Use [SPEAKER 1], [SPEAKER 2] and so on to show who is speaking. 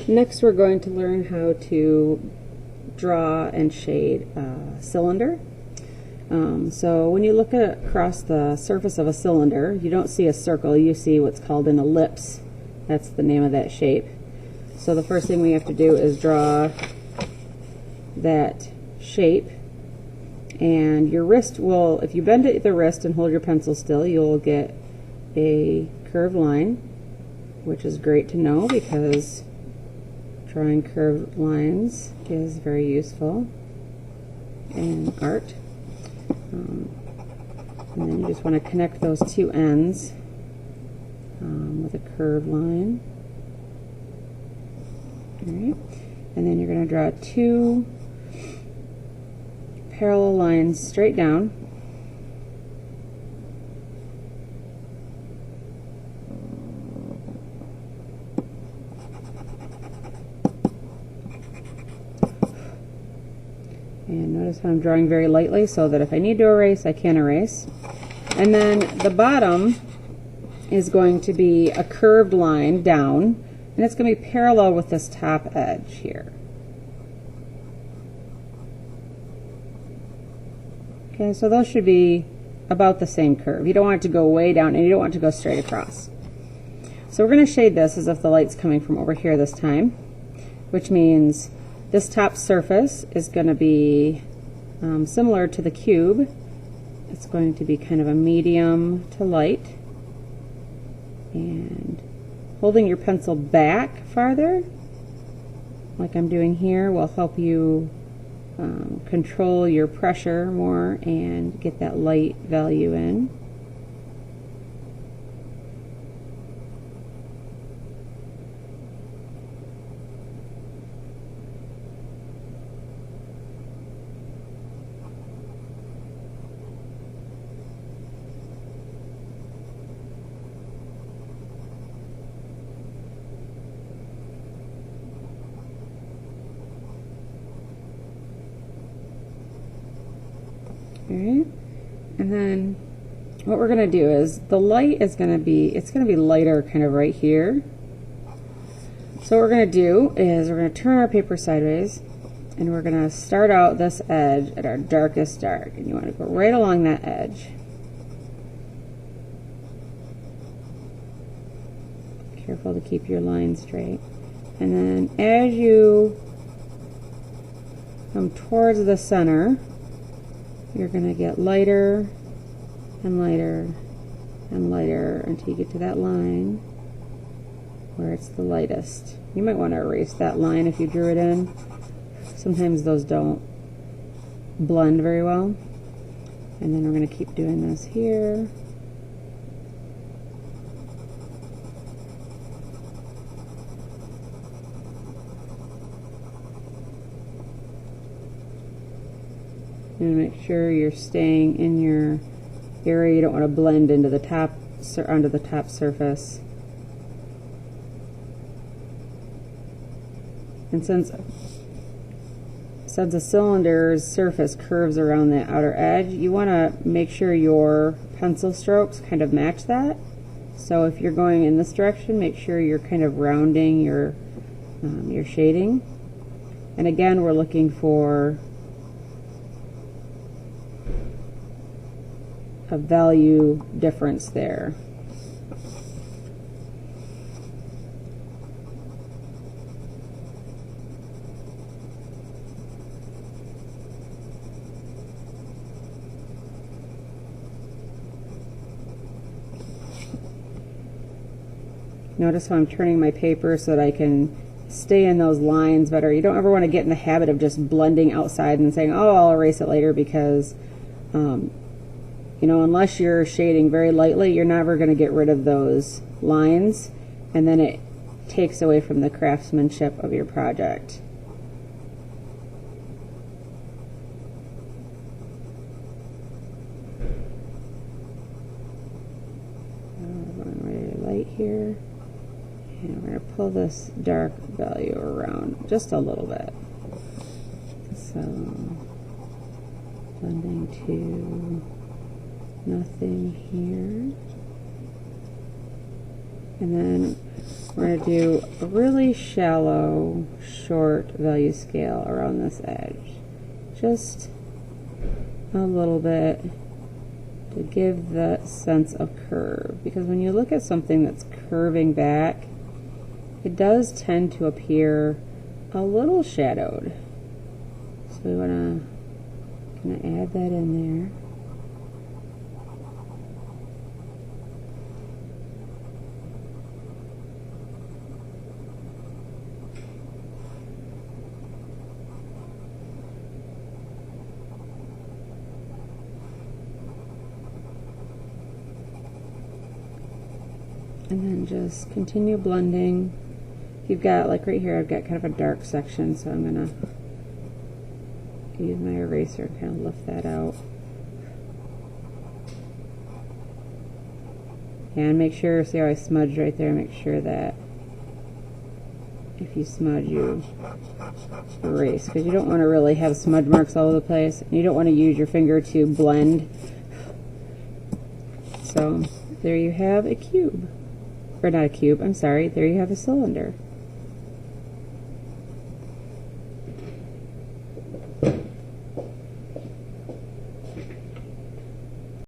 [SPEAKER 1] Next, we're going to learn how to draw and shade a cylinder. So when you look across the surface of a cylinder, you don't see a circle, you see what's called an ellipse. That's the name of that shape. So the first thing we have to do is draw that shape. And your wrist will, if you bend the wrist and hold your pencil still, you'll get a curved line, which is great to know because drawing curved lines is very useful in art. And then you just want to connect those two ends with a curved line. All right. And then you're going to draw two parallel lines straight down. And notice how I'm drawing very lightly so that if I need to erase, I can erase. And then the bottom is going to be a curved line down, and it's going to be parallel with this top edge here. Okay, so those should be about the same curve. You don't want it to go way down, and you don't want it to go straight across. So we're going to shade this as if the light's coming from over here this time, which means this top surface is going to be similar to the cube. It's going to be kind of a medium to light. And holding your pencil back farther, like I'm doing here, will help you control your pressure more and get that light value in. Alright, and then what we're going to do is the light is going to be, it's going to be lighter kind of right here. So what we're going to do is we're going to turn our paper sideways and we're going to start out this edge at our darkest dark, and you want to go right along that edge. Careful to keep your line straight. And then as you come towards the center, you're going to get lighter and lighter and lighter until you get to that line where it's the lightest. You might want to erase that line if you drew it in. Sometimes those don't blend very well. And then we're going to keep doing this here. And make sure you're staying in your area. You don't want to blend into the top, onto the top surface. And since a cylinder's surface curves around the outer edge, you want to make sure your pencil strokes kind of match that. So if you're going in this direction, make sure you're kind of rounding your shading. And again, we're looking for a value difference there. Notice how I'm turning my paper so that I can stay in those lines better. You don't ever want to get in the habit of just blending outside and saying, oh, I'll erase it later, because you know, unless you're shading very lightly, you're never going to get rid of those lines, and then it takes away from the craftsmanship of your project. Really light here, and we're going to pull this dark value around just a little bit. So blending to nothing here. And then We're going to do a really shallow, short value scale around this edge. Just a little bit to give the sense of curve. Because when you look at something that's curving back, it does tend to appear a little shadowed. So we want to kind of add that in there. And then just continue blending. You've got, like right here, I've got kind of a dark section, so I'm going to use my eraser to kind of lift that out. And make sure, see how I smudged right there, make sure that if you smudge, you erase, because you don't want to really have smudge marks all over the place, and you don't want to use your finger to blend. So there you have a cube. Or not a cube, I'm sorry, there you have a cylinder.